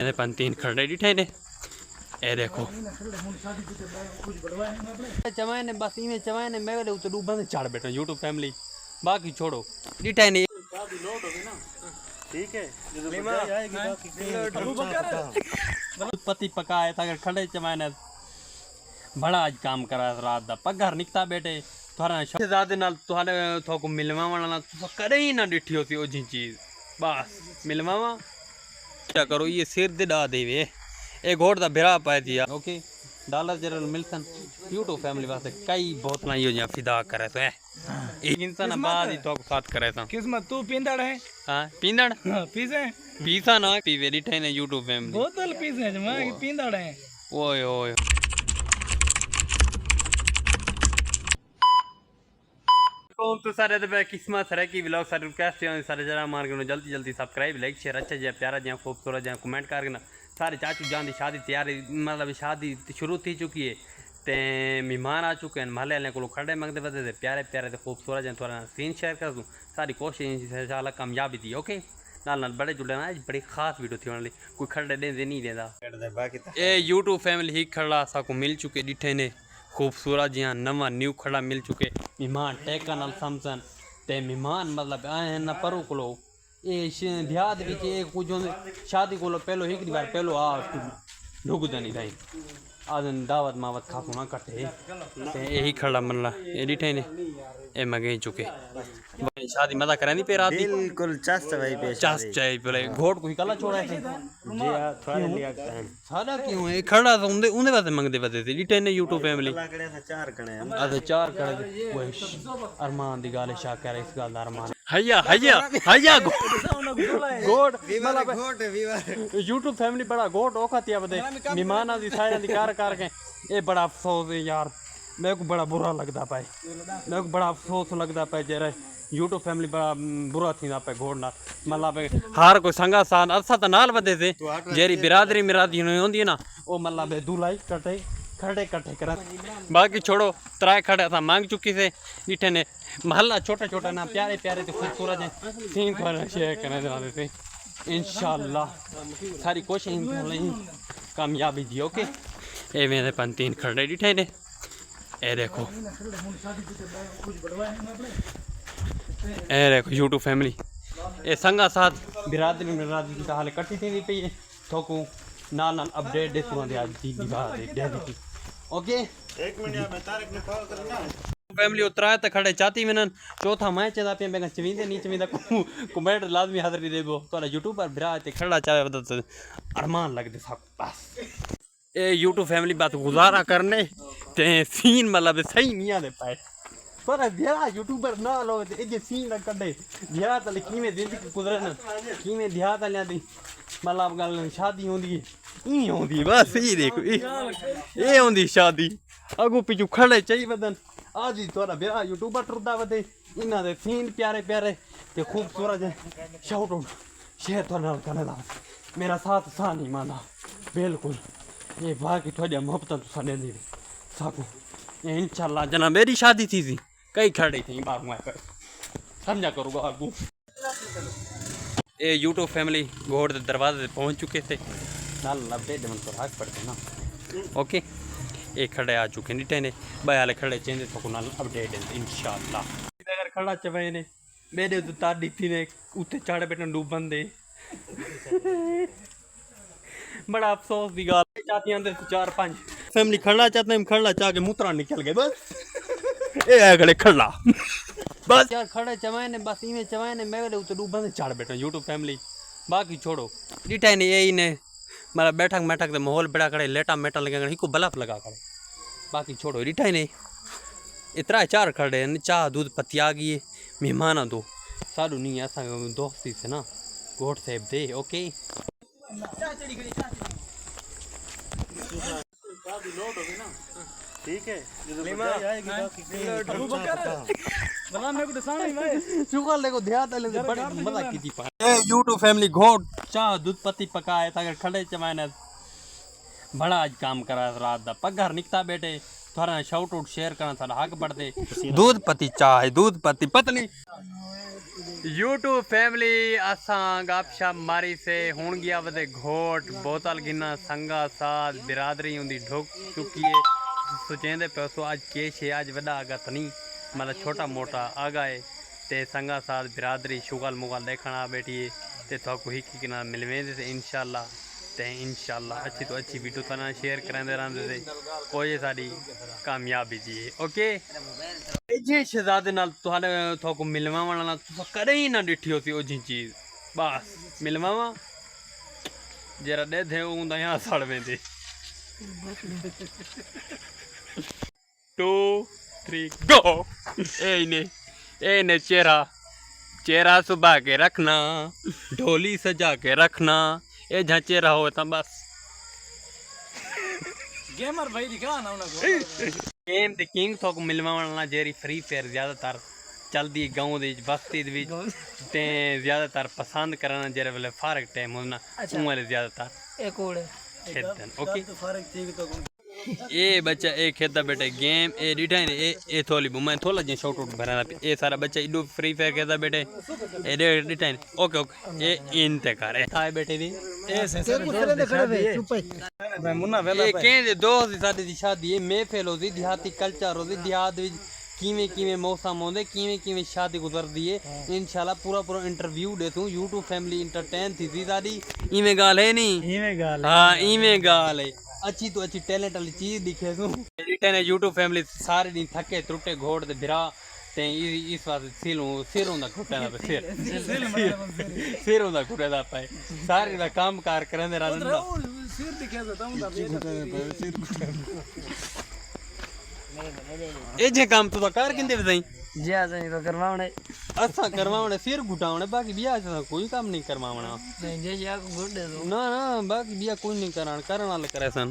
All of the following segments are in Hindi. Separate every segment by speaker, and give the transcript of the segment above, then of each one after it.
Speaker 1: तीन खड़े डिठे ने ए देखो चवाए ने बस इवें चवाए ने मैं उते डूबा से चढ़ बैठा यूट्यूब फैमिली बाकी छोड़ो डिठे ने ठीक है पति पकाए था खड़े चवाए ने बड़ा आज काम करा रात दा पगार निकता बेटे थोड़ा शहजादे नाल तुहारे थोको मिलवावण ना कदे ही ना डिठी होती ओ जी चीज बस मिलवावा क्या करो ये सिर दे डा देवे ए घोड़ दा बिरा पाए दिया okay dollar general Milne YouTube family वास्ते कई बोतलां यो या फिदा करे तो है एक इंसान बाद ही तो साथ करे था
Speaker 2: किस्मत तू पींदड़ है
Speaker 1: हां पींदड़
Speaker 2: पीसे
Speaker 1: पीसा ना पीवे डिठे ने यूट्यूब फैमिली
Speaker 2: बोतल पीसे जमा पींदड़ है
Speaker 1: ओए ओए तो सारे दबे किस्मत सरे की व्लॉग सारे रिक्वेस्ट है सारे जरा मार के जल्दी जल्दी सब्सक्राइब लाइक शेयर अच्छा जे प्यारा जे खूबसूरत जे कमेंट करके ना सारे चाचू जान दी शादी तैयारी मतलब शादी शुरू थी चुकी है ते मेहमान आ चुके हैं महल वाले को खड़े मंगते बदे प्यारे प्यारे ते खूबसूरत जे थोड़ा सीन शेयर कर दूँ सारी कोशिश इंशाल्लाह कामयाबी दी ओके नाल नाल बड़े जुड़े ना बड़ी खास वीडियो थी वाली कोई खड़े दे नहीं देता ए यूट्यूब फैमिली ही खड़ा साको मिल चुके डिठे ने खूबसूरत जिया नवा न्यू खड़ा मिल चुके मेहमान टेका नाल समझन ते मेहमान मतलब आए ना परू को ये देहात विच कुछ शादी को पहलो एक बार पहलो आ ढुकदा नहीं भाई आदन दावत मावत खासू ना कटे ते यही खड़ा मनला ए डिठे ने ए मगे चुके शादी मजा करे नहीं पे रात
Speaker 3: बिल्कुल चस भाई पे
Speaker 1: चस चाय पले घोट कोई कला छोड़ा थे
Speaker 3: जी हां थोड़ा लिया टाइम
Speaker 1: सारा क्यों है खड़ा तो उनदे वास्ते मंगदे बदे थे डिठे ने यूट्यूब फैमिली
Speaker 3: लगड़े था चार कणे
Speaker 1: अरे चार कणे वो अरमान दी गाल शा करे इस गाल दा अरमान हैया हैया हैया गोड मतलब
Speaker 3: घोट विवाह
Speaker 1: यूट्यूब फैमिली बड़ा गोट ओखतिया बदे मेहमान दी साइड दी कार के ए बड़ा अफसोस है यार मेरे को बड़ा बुरा लगता पाए मेरे को बड़ा अफसोस लगता पाए जरा यूट्यूब फैमिली बड़ा बुरा थी पे घोड़ ना मतलब हर कोई संगा सान असा तो नाल बदे थे जेरी बिरादरी मिरादरी होंदी है ना वो मतलब दूल्हा कटे खड़े कट्ठे करा बाकी छोड़ो त्राय खड़े था मांग चुकी से इठे ने महल्ला छोटा छोटा ना प्यारे प्यारे तो खूबसूरत है सीन पर शेयर करने वाले थे इंशाल्लाह सारी कोशिश कामयाबी दी ओके ए मेरे पन तीन खड़े डिठे ने ए देखो यूट्यूब फैमिली ए संगा साथ बिरादरी बिरादरी का हाल कट्ठी थी पई है थोकू नाल नाल अपडेट दे सुना दे आज दी बात दे दी ओके
Speaker 3: एक मिनट में तारक ने कॉल करना
Speaker 1: फैमिली उतरा त खड़े चाती मिनन चौथा मैं चदा पे मैं चवींदे नी चवींदा कमेंट लाजमी हाजिरी देबो तोरा यूट्यूब पर बिरा ते खड़ा चाहे बदत अरमान लगदे सब बस ए यूट्यूब फैमिली बात गुजारा करने ते सीन मतलब सही नहीं आदे पाए पर बिरा यूट्यूबर ना लो ते जे सीन ना कड्डे बिरा त कीमे जिंदगी गुजरन कीमे देहात वालियां दी मतलब गल शादी होंदी ई होंदी बस ई देखो ए होंदी शादी अगू पिछू खड़े चाहिए बदन आज ही थोड़ा बिरा यूट्यूबर टुरदा वदे इना दे सीन प्यारे प्यारे ते खूबसूरत शाउट आउट शेयर तो नाल करने दा मेरा साथ सा नहीं माना बिल्कुल ये बाकी थोड़ी मोहब्बत तो सने दी साको इंशाल्लाह जना मेरी शादी थी कई खड़े थे बाग में पर समझा करूँगा आगू ये यूट्यूब फैमिली घोड़ के दरवाजे पहुंच चुके थे नाल लबे मन तो राग पड़ते ना ओके ये खड़े आ चुके नीटे ने बयाले खड़े चेंज तो नाल अपडेट इंशाल्लाह अगर खड़ा चवे ने मेरे तो ताड़ी थी ने उते चढ़ बैठन डूबन दे बड़ा अफसोस दी गाल चाहती अंदर 4-5 फैमिली खड़ा चाहते हैं खड़ा चाह के मूत्रा निकल गए बस ए अगले खड़ा बस यार खड़े चवाए ने बस इवें चवाए ने मैं उते डूबन दे चढ़ बैठा यूट्यूब फैमिली बाकी छोड़ो डिठा ने यही ने मतलब बैठक बैठक माहौल बड़ा करे लेटा मेटा लगा कर बल्ब लगा कर बाकी छोड़ो डिठा ही नहीं इतना चार खड़े चाह दूध पत्ती आ गई है मेहमान दो सारू नहीं ऐसा दोस्ती से ना गोट सेब दे ओके
Speaker 3: ठीक है
Speaker 1: यूट्यूब फैमिली घोट चाह दूध पत्ती पकाए था खड़े चमाने बड़ा आज काम करा रात दा पगार निकता बेटे थोड़ा शाउट आउट शेयर करना था हक बढ़ते दूध पत्ती चाह दूध पत्ती पतली YouTube फैमिली असां गपशप मारी से हुण गया वदे घोट बोतल गिना संगा साथ बिरादरी उंदी ढुक चुकी है सोचेंदे पैसो आज केश है आज वड़ा आगा तो नहीं मतलब छोटा मोटा आगा है ते संगा साथ बिरादरी शुगल मुगल देखना बैठी है ते तो ही ना मिलवेंदे से इंशाल्लाह अच्छी तो अच्छी वीडियो तना शेयर करांदे रहंदे से कोई साडी कामयाबी जी ओके जे शहजादे नाल तुहाडे थोको मिलवावण नाल तुसा कदे ही ना डिठी होसी ओ जी चीज बस मिलवावा जरा दे दे उंदा यहां सड़ वेंदे 2 3 गो ए ने चेहरा सुबह के रखना ढोली सजा के रखना ए जहाँ चेहरा हो तो बस
Speaker 2: गेमर भाई दिखा ना उनको
Speaker 1: गेम द किंग थोक मिलवाना जेरी फ्री फायर ज्यादातर चलदी गांव दे बस्ती दे विच ते ज्यादातर पसंद करना जेरे वेले फारक टाइम होना उमरे ज्यादातर
Speaker 2: एक कोड़े
Speaker 1: खेदन ओके
Speaker 2: फर्क ठीक तो
Speaker 1: ए बच्चा ए खेदा बेटे गेम ए डिठा ने ए थोली मैं थोला जे शॉट आउट भरा ए सारा बच्चा इडो फ्री फायर खेदा बेटे ए डिठा ने ओके ए इनते करे हाय बेटे दी
Speaker 2: ए से खड़े चुप है मुन्ना वेला
Speaker 1: ए केंदे दोस्त साडी दी शादी है मैं फेलो दी देहाती कल्चर हो दी देहात विच किवें मौसम होंदे किवें शादी गुजरदी है इंशाल्लाह पूरा इंटरव्यू दे तू YouTube फैमिली एंटरटेन थी साडी इवें गाल है नी हां इवें गाल है अच्छी तो अच्छी टैलेंट वाली चीज दिखे तू रिटर्न है YouTube फैमिली सारे दिन थके त्रुटे घोड़ दे बिरा ते इस बात सिर होंदा घुटा दा सिर होंदा घुटा दा पाए सारे दा काम कार करंदे रहंदा
Speaker 2: सिर दिखे तो हम
Speaker 1: ए जे काम तू कर किंदे वसई
Speaker 2: जी आ जाई तो करवावणे
Speaker 1: असा करवावणे सिर घुटावणे बाकी बियाह से कोई काम नहीं करवावणा
Speaker 2: नहीं जे या को गुड दे दो
Speaker 1: ना बाकी बियाह कोई नहीं करन वाले करे सन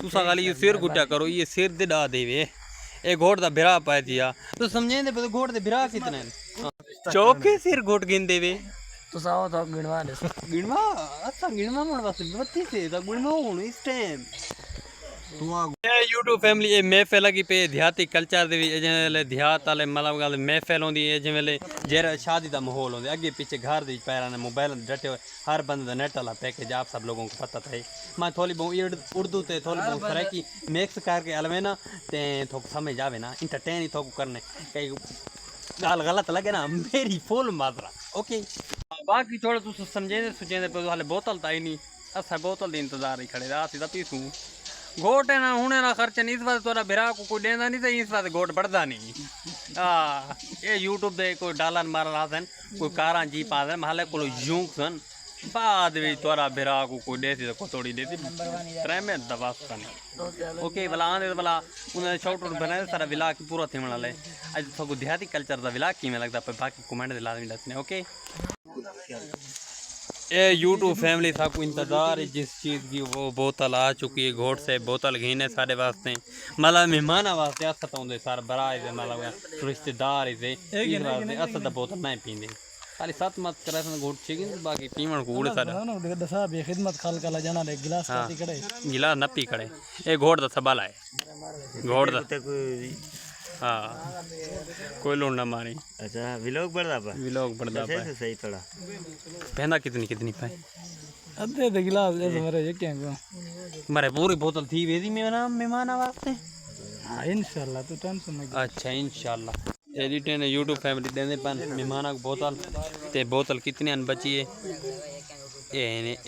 Speaker 1: तू सा खाली ये सिर घुटा करो ये सिर दे डा देवे ए घोड़ दा बिरा पाए दिया तो समझे दे घोड़ दे बिरा कितने चौके सिर घोट गिन देवे
Speaker 2: तो साओ तो गिनवा दे
Speaker 1: गिनवा अच्छा गिनवा मन बस 32 से दा गिनवा हुन इस टाइम YouTube फैमिली ए महफिल लगी पे देहाती कल्चर दे जिवें देहात वाले मतलब गल महफिल होंदी है जिवें जेरा शादी दा माहौल होंदे अगे पीछे घर दे पैरां ने मोबाइल डटे हुए हर बंदे दा नेट वाला पैकेज आप सब लोगों को पता था मैं थोड़ी बहुत उर्दू ते थोड़ी बहुत सराइकी मिक्स करके अलवे ना ते थोक समझ आवे ना इंटरटेन ही थोक करने कई गाल गलत लगे ना मेरी फुल मात्रा ओके बाकी थोड़ा तू समझे सोचे पे हाले बोतल ताई नहीं असा बोतल दी इंतजार ही खड़े रात दा पीसू घोट है ना हुने ना खर्च नहीं इस बात तोरा बिरा को कोई देंदा नहीं तो इस बात घोट बढ़दा नहीं ये YouTube दे कोई डालन मारल हासन कोई कारा जी पादन माले को यूं सन बाद में तोरा बिरा को कोई देती तो थोड़ी देती ट्रे में दबास करनी ओके भला आंदे भला उन शॉर्ट आउट बनाए सारा विला की पूरा थी वाला है आज तो देहाती कल्चर दा विला की में लगदा पे बाकी कमेंट दे लाजमी दसने ओके ए YouTube फैमिली था को इंतजार है जिस चीज़ की वो बोतल आ चुकी है घोट से बोतल घीने सारे वास्ते मतलब मेहमान वास्ते असत होंदे सार बराए दे मतलब रिश्तेदार इसे इस वास्ते असत बोतल नहीं पींदे खाली सात मत करे सन घोट छेगी बाकी पीवण को उड़े सारे
Speaker 2: ना दसा बे खिदमत खाल काला जाना दे गिलास काटी कड़े
Speaker 1: गिलास न पी कड़े ए घोट दा सबल है घोट दा हां कोई लोड ना मारी
Speaker 3: अच्छा व्लॉग बढ़दा
Speaker 1: पा
Speaker 3: सही थोड़ा
Speaker 1: पहना कितनी पाए
Speaker 2: अद्धे दे गिलास ऐसे मेरे ये क्या को
Speaker 1: मारे पूरी बोतल थी वेदी में ना मेहमान वास्ते
Speaker 2: हां इंशाल्लाह तो टेंशन मत
Speaker 1: अच्छा इंशाल्लाह एडिटर ने YouTube फैमिली देने पर मेहमान को बोतल ते बोतल कितनी अन बची है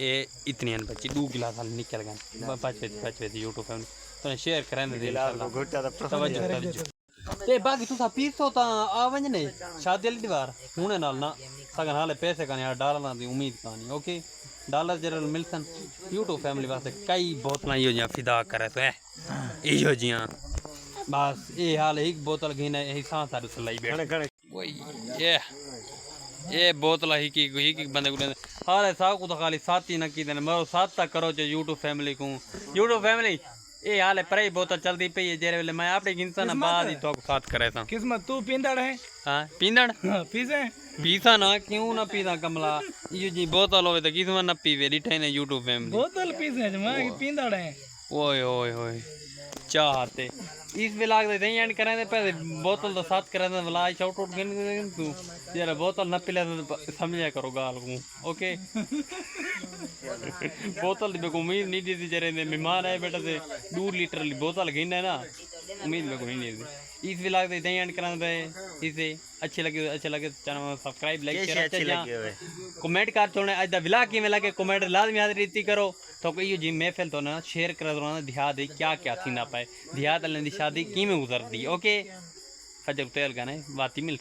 Speaker 1: ए इतनी अन बची 2 गिलास निकल गए पांचवे YouTube फैमिली तो शेयर करेंगे दे इंशाल्लाह ते बाकी तुसा पीसो ता आवंजने शादी वाली दीवार हुने नाल ना सगन हाले पैसे का यार डॉलर दी उम्मीद कानी ओके डॉलर जरल मिलसन YouTube फैमिली वास्ते कई बोतलां यो जियां फिदा करे तो इयो जियां बस ये हाल एक बोतल घिने यही सांस आ लाई बैठ वही ये बोतल ही की बंदे को हाले साहब को तो खाली साथी न की देने मरो साथ तक करो जो YouTube फैमिली को YouTube फैमिली ए हाले परे बोतल चलती पई है जेरे वेले मैं आपने गिनसा ना बाद ही तो साथ करे था
Speaker 2: किस्मत तू पिंदड़ है
Speaker 1: हां पिंदड़
Speaker 2: पीसे
Speaker 1: पीसा ना क्यों ना पीदा कमला ये जी बोतल होवे तो किस्मत ना पीवे डिठे ने YouTube फैमिली
Speaker 2: बोतल पीसे मैं पिंदड़ है
Speaker 1: ओए चाहते इस विलाग दे एंड करें दे पे बोतल दा साथ करें दे विलाग आउट आउट गिन तू यार बोतल न पिले तो समझा करो गाल को ओके बोतल दी को उम्मीद नहीं दी जरे ने मेहमान आए बेटा से 2 लीटर ली बोतल गिन है ना उम्मीद में कोई नहीं दी इस विलाग दे एंड करें दे इसे अच्छे लगे चैनल सब्सक्राइब लाइक शेयर अच्छे लगे कमेंट कर छोड़ने आज दा विलाग किवें लगे कमेंट लाजमी हाजिरी करो तो ये जी महफिल तो ना शेयर कर दो देहात क्या क्या थी ना पाए देहात वाले की शादी किमें गुजरती ओके फजर तेल गाने बाती मिल